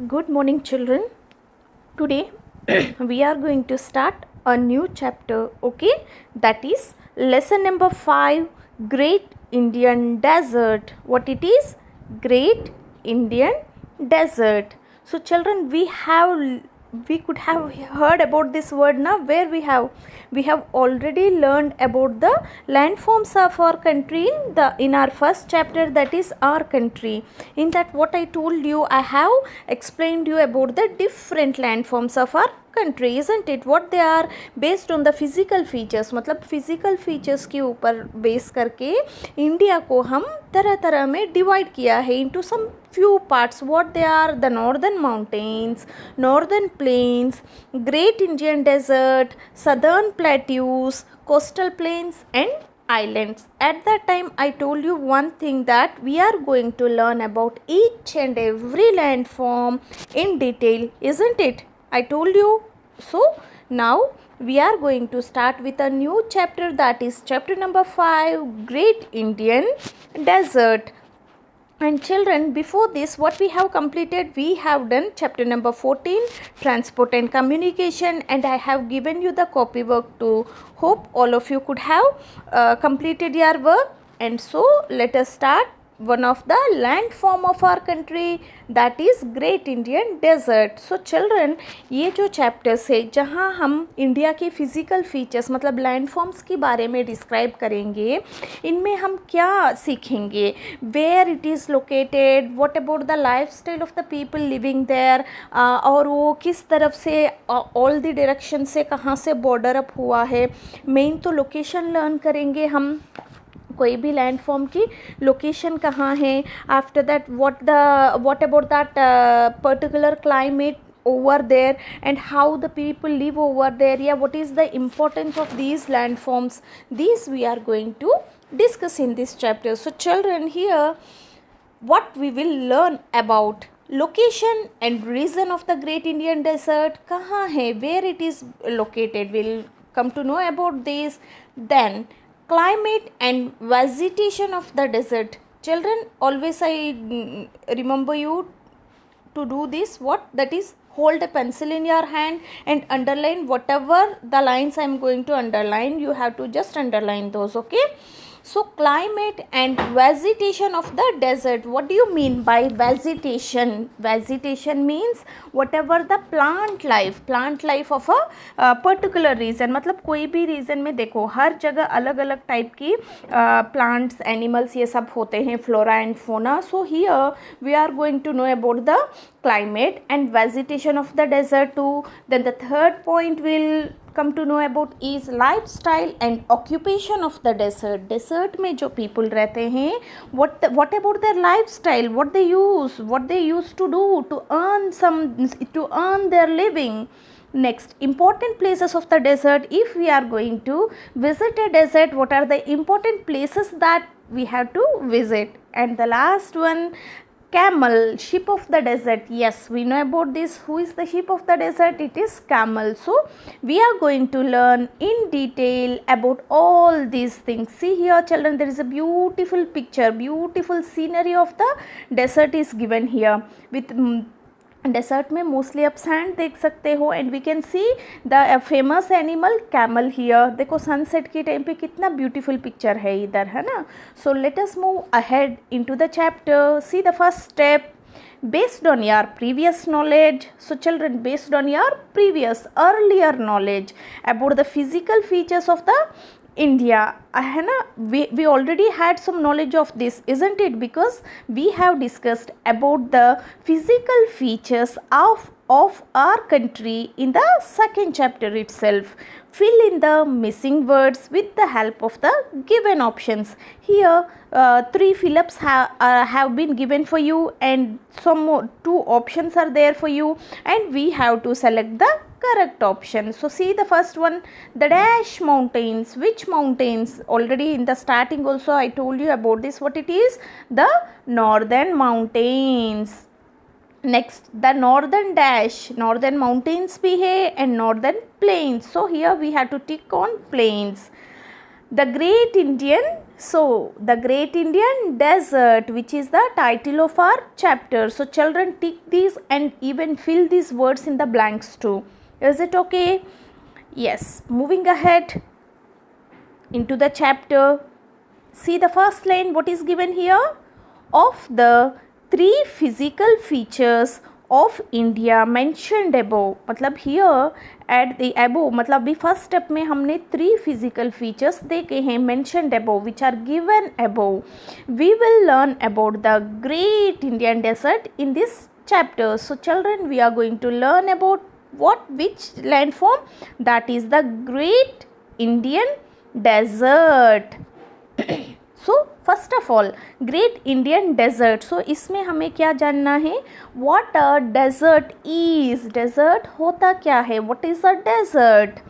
Good morning, children. Today we are going to start a new chapter, okay? That is lesson number 5, Great Indian Desert. What it is? Great Indian Desert. So, children, we could have heard about this word now. Where we have already learned about the landforms of our country in our first chapter, that is our country. In that, what I told you, I have explained you about the different landforms of our country, isn't it? What they are based on the physical features, मतलब physical features के ऊपर base करके India को हम तरह तरह में divide किया है into some few parts. What they are? The northern mountains, northern plains, great Indian desert, southern plateaus, coastal plains and islands. At that time I told you one thing, that we are going to learn about each and every landform in detail, isn't it? I told you. So now we are going to start with a new chapter, that is chapter number 5, Great Indian Desert. And children, before this, what we have completed, we have done chapter number 14, transport and communication, and I have given you the copy work too. Hope all of you could have completed your work. And so let us start one of the landform of our country, that is Great Indian Desert. So children, ये जो chapters है जहाँ हम India के physical features मतलब landforms के बारे में describe करेंगे, इनमें हम क्या सीखेंगे? Where it is located, what about the lifestyle of the people living there, और वो किस तरफ से all the direction से कहाँ से border up हुआ है. Main तो location learn करेंगे हम, कोई भी लैंडफॉर्म की लोकेशन कहाँ है. After that what about that particular climate over there and how the people live over there. Yeah, what is the importance of these landforms? These we are going to discuss in this chapter. So children, here what we will learn about location and region of the Great Indian Desert. कहाँ है, where it is located, we'll come to know about this. Then climate and vegetation of the desert. Children, always I remember you to do this. What? That is, hold a pencil in your hand and underline whatever the lines I am going to underline. You have to just underline those, okay? So climate and vegetation of the desert. What do you mean by vegetation? Vegetation means whatever the plant life of a particular region. मतलब कोई भी region में देखो हर जगह अलग अलग type की plants, animals ये सब होते हैं, flora and fauna. So here we are going to know about the climate and vegetation of the desert too. Then the third point will come to know about is lifestyle and occupation of the desert. Desert में जो people रहते हैं, what about their lifestyle, what they used to do to earn their living. Next, important places of the desert. If we are going to visit a desert, what are the important places that we have to visit? And the last one, camel, ship of the desert. Yes, we know about this. Who is the ship of the desert? It is camel. So we are going to learn in detail about all these things. See here children, there is a beautiful picture, beautiful scenery of the desert is given here. With desert में mostly आप sand देख सकते हो, and we can see the famous animal camel here. देखो sunset के time पे कितना beautiful picture है इधर, है ना. So let us move ahead into the chapter. See the first step, based on your previous knowledge. So children, based on your previous earlier knowledge about the physical features of the India, है ना, we already had some knowledge of this, isn't it? Because we have discussed about the physical features of our country in the second chapter itself. Fill in the missing words with the help of the given options. Here 3 fill-ups have been given for you, and some more 2 options are there for you, and we have to select the correct option. So see the first one, the dash mountains. Which mountains? Already in the starting also I told you about this. What it is? The northern mountains. Next, the northern dash, northern mountains भी है and northern plains. So here we have to tick on plains. The Great Indian So the Great Indian Desert, which is the title of our chapter. So children, tick these and even fill these words in the blanks too. Is it okay? Yes. Moving ahead into the chapter. See the first line, what is given here? Of the three physical features of India mentioned above. मतलब here at the above, मतलब भी first step में हमने three physical features देखे हैं mentioned above, which are given above. We will learn about the Great Indian Desert in this chapter. So children, we are going to learn about which landform? That is the Great Indian Desert. So first of all, Great Indian Desert. So इसमें हमें क्या जानना है? What a desert is. Desert होता क्या है? What is a desert?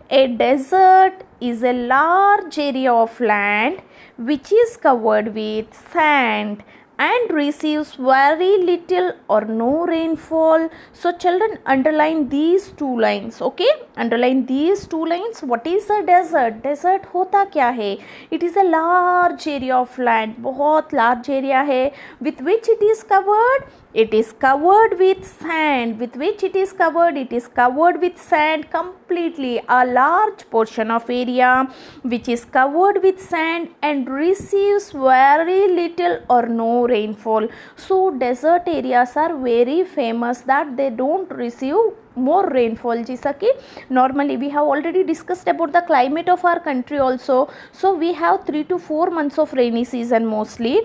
A desert is a large area of land which is covered with sand and receives very little or no rainfall. So children, underline these two lines. Okay, underline these two lines. What is a desert? Desert होता क्या है? It is a large area of land. बहुत large area है. With which it is covered? It is covered with sand. With which it is covered? It is covered with sand completely. A large portion of area which is covered with sand and receives very little or no rainfall. So desert areas are very famous that they don't receive more rainfall. जैसा कि normally we have already discussed about the climate of our country also. So we have 3 to 4 months of rainy season mostly,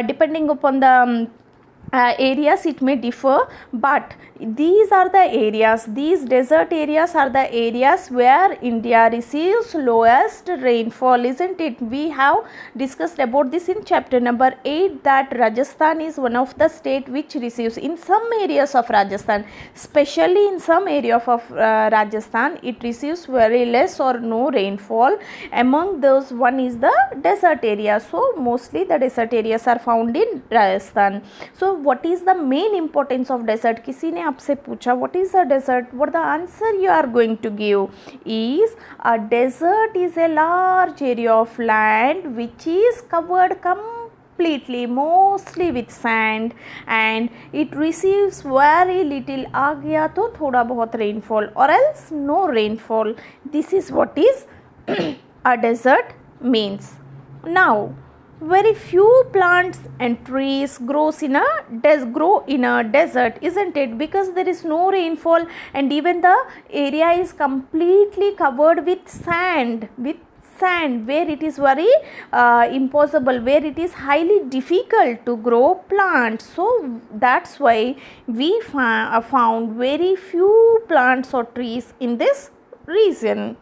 depending upon the areas it may differ, but these are the areas, these desert areas are the areas where India receives lowest rainfall, isn't it? We have discussed about this in chapter number 8, that Rajasthan is one of the state which receives, in some areas of Rajasthan, especially in some area of Rajasthan, it receives very less or no rainfall. Among those, one is the desert area. So mostly the desert areas are found in Rajasthan. So what is the main importance of desert? किसी ने आपसे पूछा what is a desert? What the answer you are going to give is, a desert is a large area of land which is covered completely, mostly with sand, and it receives very little, आ गया तो थोड़ा बहुत rainfall, or else no rainfall. This is what is a desert means. Now very few plants and trees grow in a desert, isn't it? Because there is no rainfall and even the area is completely covered with sand, where it is very impossible, where it is highly difficult to grow plants. So that's why we found very few plants or trees in this region.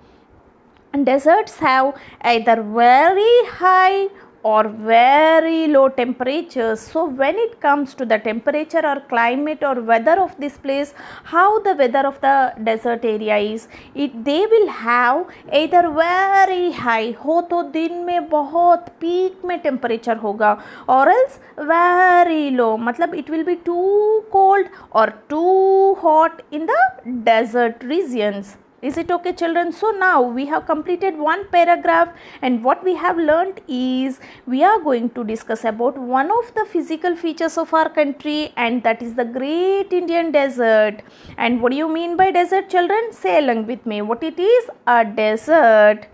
And deserts have either very high or very low temperatures. So when it comes to the temperature or climate or weather of this place, how the weather of the desert area is, they will have either very high, हो तो दिन में बहुत peak में temperature होगा, or else very low, मतलब it will be too cold or too hot in the desert regions. Is it okay, children? So now we have completed one paragraph, and what we have learnt is, we are going to discuss about one of the physical features of our country, and that is the Great Indian Desert. And what do you mean by desert, children? Say along with me what it is. A desert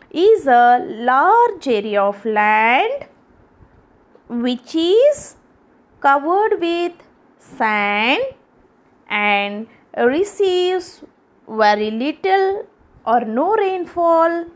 is a large area of land which is covered with sand and receives very little or no rainfall.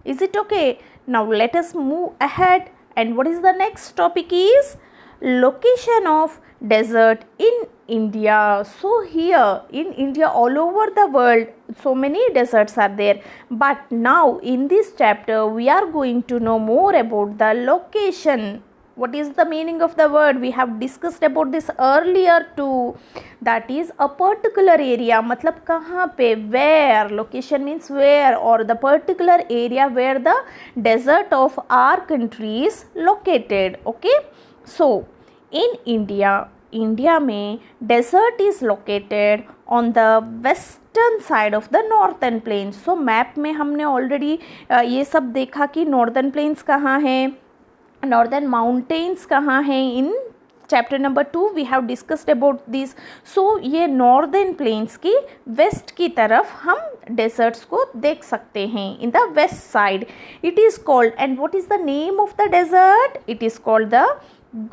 Is it okay? Now let us move ahead, and what is the next topic is location of desert in India. So here in India, all over the world, so many deserts are there, but now in this chapter we are going to know more about the location. What is the meaning of the word? We have discussed about this earlier too. That is a particular area, मतलब कहाँ पे, where, location means where, or the particular area where the desert of our country is located. Okay, so in India में desert is located on the western side of the northern plains. So map में हमने already ये सब देखा कि northern plains कहाँ है, northern mountains कहाँ हैं in chapter number 2 we have discussed about this. So ये नॉर्दर्न प्लेन्स की वेस्ट की तरफ हम डेजर्ट्स को देख सकते हैं in the west side. It is called, and what is the name of the desert? It is called the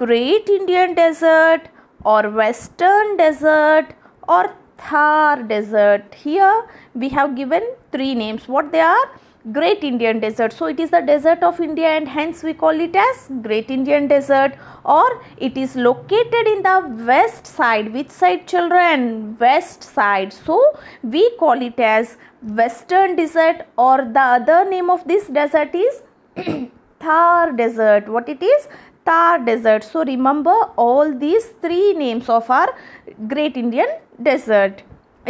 great Indian desert or western desert or Thar desert. Here we have given three names. What they are? Great Indian desert. So it is the desert of India and hence we call it as Great Indian desert, or it is located in the west side. Which side, children? West side. So we call it as western desert, or the other name of this desert is Thar desert. What it is? Thar desert. So remember all these three names of our Great Indian desert.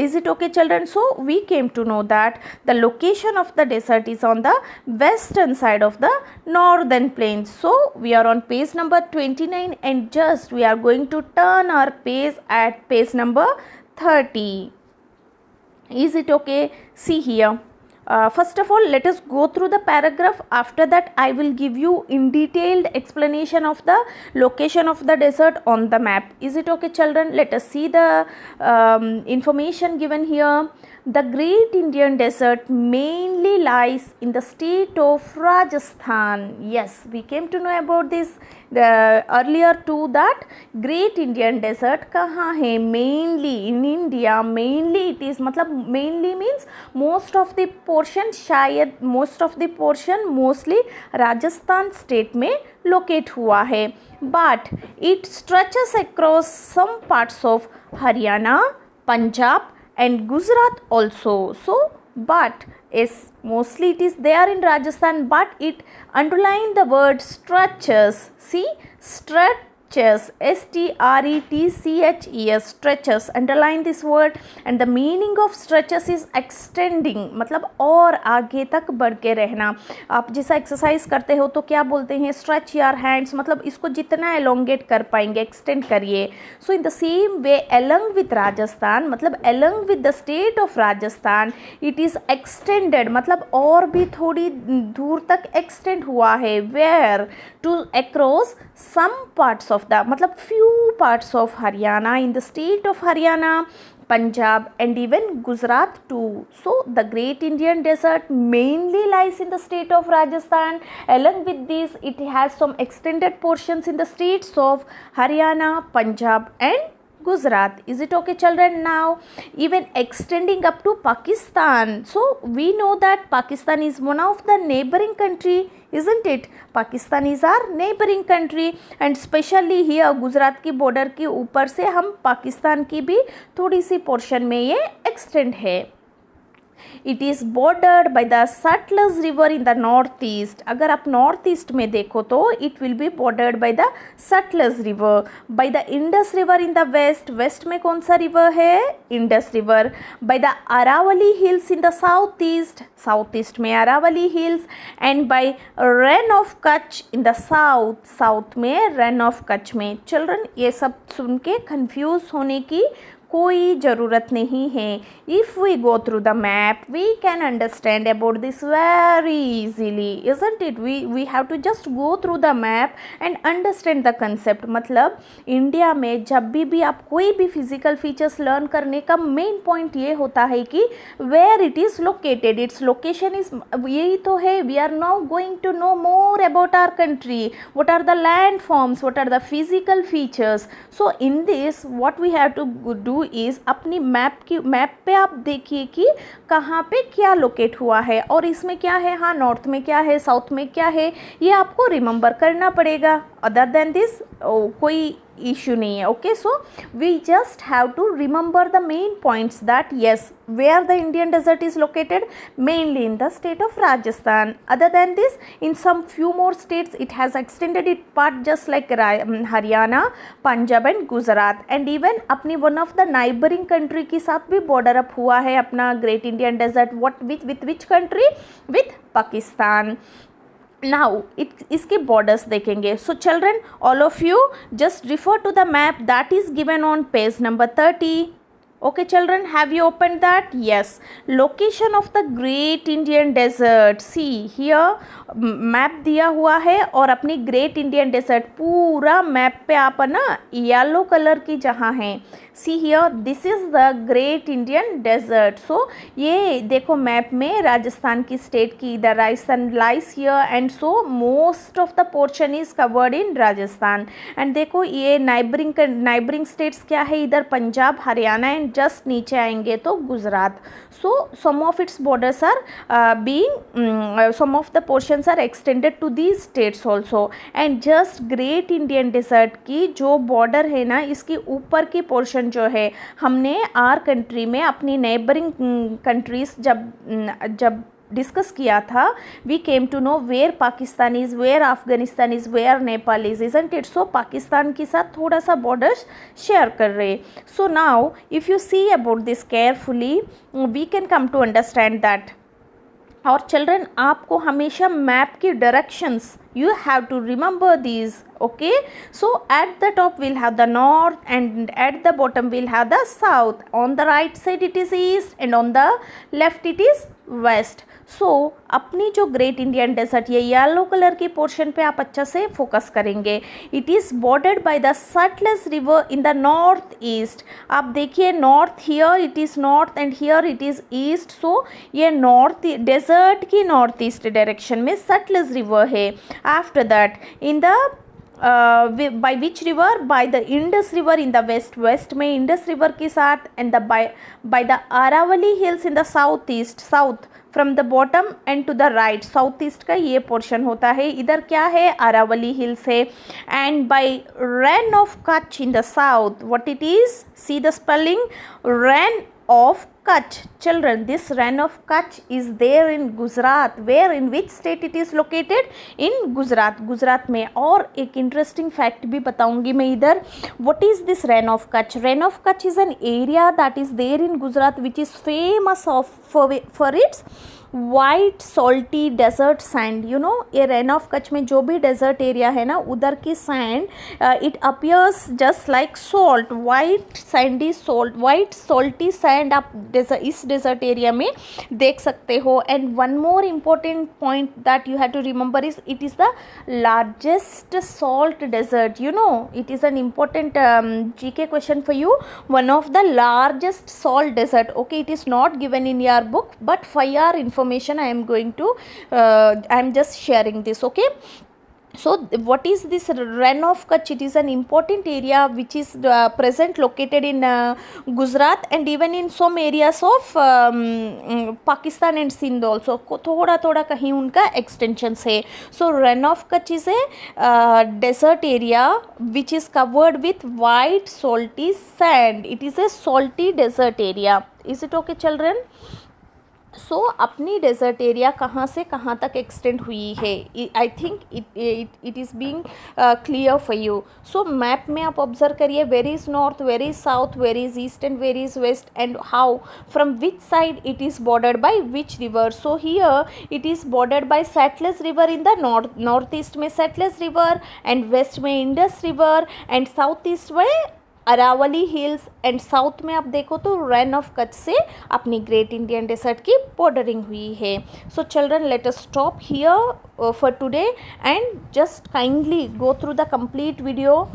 Is it okay, children? So we came to know that the location of the desert is on the western side of the northern plains. So we are on page number 29 and just we are going to turn our page at page number 30. Is it okay? See here. First of all, let us go through the paragraph. After that, I will give you in detailed explanation of the location of the desert on the map. Is it okay, children? Let us see the information given here. The Great Indian Desert mainly lies in the state of Rajasthan. Yes, we came to know about this earlier too, that Great Indian Desert कहाँ है? Mainly in India. Mainly it is, मतलब mainly means most of the portion, शायद most of the portion mostly Rajasthan state में locate हुआ है. But it stretches across some parts of Haryana, Punjab and Gujarat also. So but is mostly it is there in Rajasthan, but it underline the word stretches. See, stretches, stretches, stretches, underline this word. And the meaning of stretches is extending, मतलब और आगे तक बढ़ के रहना. आप जैसा exercise करते हो तो क्या बोलते हैं? स्ट्रेच योर हैंड्स, मतलब इसको जितना एलोंगेट कर पाएंगे एक्सटेंड करिए. So in the same way along with Rajasthan, मतलब along with the state of Rajasthan, it is extended, मतलब और भी थोड़ी दूर तक एक्सटेंड हुआ है. Where? To across some parts of the, मतलब few parts of Haryana, in the state of Haryana, Punjab and even Gujarat too. So the Great Indian Desert mainly lies in the state of Rajasthan. Along with this, it has some extended portions in the states of Haryana, Punjab and Gujarat. Is it okay, children? Now even extending up to Pakistan. So we know that Pakistan is one of the neighboring country, isn't it? Pakistan is our neighboring country and especially here Gujarat की border के ऊपर से हम पाकिस्तान की भी थोड़ी सी portion में ये एक्सटेंड है. It is bordered by the Satluj river in the northeast. अगर आप नॉर्थ ईस्ट में देखो तो it will be bordered by the Satluj river, by the Indus river in the west. West में कौन सा रिवर है? Indus river. By the Aravalli hills in the southeast. South east में Aravalli hills and by Rann of Kutch in the south. South में Rann of Kutch में. Children, ये सब सुन के कंफ्यूज होने की कोई ज़रूरत नहीं है. If we go through the map, we can understand about this very easily, isn't it? We have to just go through the map and understand the concept. मतलब इंडिया में जब भी आप कोई भी फिजिकल फीचर्स लर्न करने का main point ये होता है कि where it is located, its location is, यही तो है. We are now going to know more about our country. What are the landforms? What are the physical features? So in this, what we have to do is अपनी map पे आप देखिए कि कहाँ पे क्या लोकेट हुआ है और इसमें क्या है. हाँ, नॉर्थ में क्या है, साउथ में क्या है, ये आपको रिमेंबर करना पड़ेगा. अदर देन दिस कोई इशू नहीं है. Okay, so we just have to remember the main points that yes, where the Indian desert is located, mainly in the state of Rajasthan. Other than this, in some few more states it has extended its part just like Haryana, Punjab and Gujarat, and even अपनी one of the neighboring country के साथ भी border up हुआ है अपना Great Indian Desert. What with which country? With Pakistan. Now इसके borders देखेंगे. So children, all of you just refer to the map that is given on page number 30. Okay children, have you opened that? Yes. Location of the Great Indian Desert. See here map दिया हुआ है और अपनी great Indian desert पूरा map पे आप ना yellow colour की जहाँ है, see here this is the great Indian desert. So ये देखो मैप में राजस्थान की स्टेट की, इधर Rajasthan lies here and so most of the portion is covered in Rajasthan. And देखो ये नाइबरिंग स्टेट्स क्या है, इधर पंजाब, हरियाणा एंड जस्ट नीचे आएंगे तो Gujarat. So some of its borders are being some of the portions are extended to these states also. And just great Indian desert की जो बॉर्डर है ना, इसकी ऊपर की पोर्शन जो है, हमने आर कंट्री में अपनी नेबरिंग कंट्रीज जब डिस्कस किया था, we came to know where Pakistan is, where Afghanistan is, where Nepal is, isn't it. So Pakistan के साथ थोड़ा सा बॉर्डर शेयर कर रहे. So now if you see about this carefully we can come to understand that. और चिल्ड्रन आपको हमेशा मैप की directions you have to remember these. Okay, so at the top we'll have the north and at the bottom we'll have the south. On the right side it is east and on the left it is west. So अपनी जो great Indian desert, ये yellow colour की portion पे आप अच्छा से focus करेंगे. It is bordered by the Sutlej river in the north east. आप देखिए north, here it is north and here it is east. So ये नॉर्थ डेजर्ट की नॉर्थ ईस्ट डायरेक्शन में सटलेस रिवर है. After that in the by which river? By the Indus river in the west में Indus river के साथ, and the by the Aravalli hills in the south from the bottom and to the right. South east का ये portion होता है. इधर क्या है? अरावली हिल्स है. And by Rann of Kutch in the south, what it is? See the spelling, Rann of Kutch. Children, this Rann of Kutch is there in Gujarat. Where, in which state it is located? In Gujarat. Gujarat में. और एक interesting fact भी बताऊंगी मैं इधर. What is this Rann of Kutch? Rann of Kutch is an area that is there in Gujarat which is famous for its white salty desert sand. You know ये Rann of Kutch में जो भी desert area है ना, उधर की sand it appears just like salt, white sandy salt, white salty sand आप इस डेजर्ट एरिया में देख सकते हो. And one more important point that you have to remember is it is the largest salt desert. You know it is an important GK question for you. One of the largest salt desert. Okay, it is not given in your book, but for your information I am going to I am just sharing this. Okay, so what is this Rann of Kutch? It is an important area which is present located in Gujarat and even in some areas of Pakistan and Sindh also. थोड़ा थोड़ा कहीं उनका extensions है. So Rann of Kutch is a desert area which is covered with white salty sand. It is a salty desert area. Is it okay children? सो अपनी desert area कहाँ से कहाँ तक एक्सटेंड हुई है, I think it is being clear for you. So map में आप observe करिए, where is north, where is south, where is east and where is west and how from which side it is bordered by which river. So here it is bordered by Sutlej river in the north east में Sutlej river and west में Indus river and south east में Aravalli hills and south में आप देखो तो ran off Kutch से अपनी great Indian desert की बॉर्डरिंग हुई है. So children let us stop here for today and just kindly go through the complete video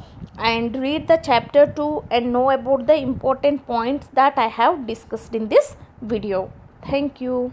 and read the chapter 2 and know about the important points that I have discussed in this video. Thank you.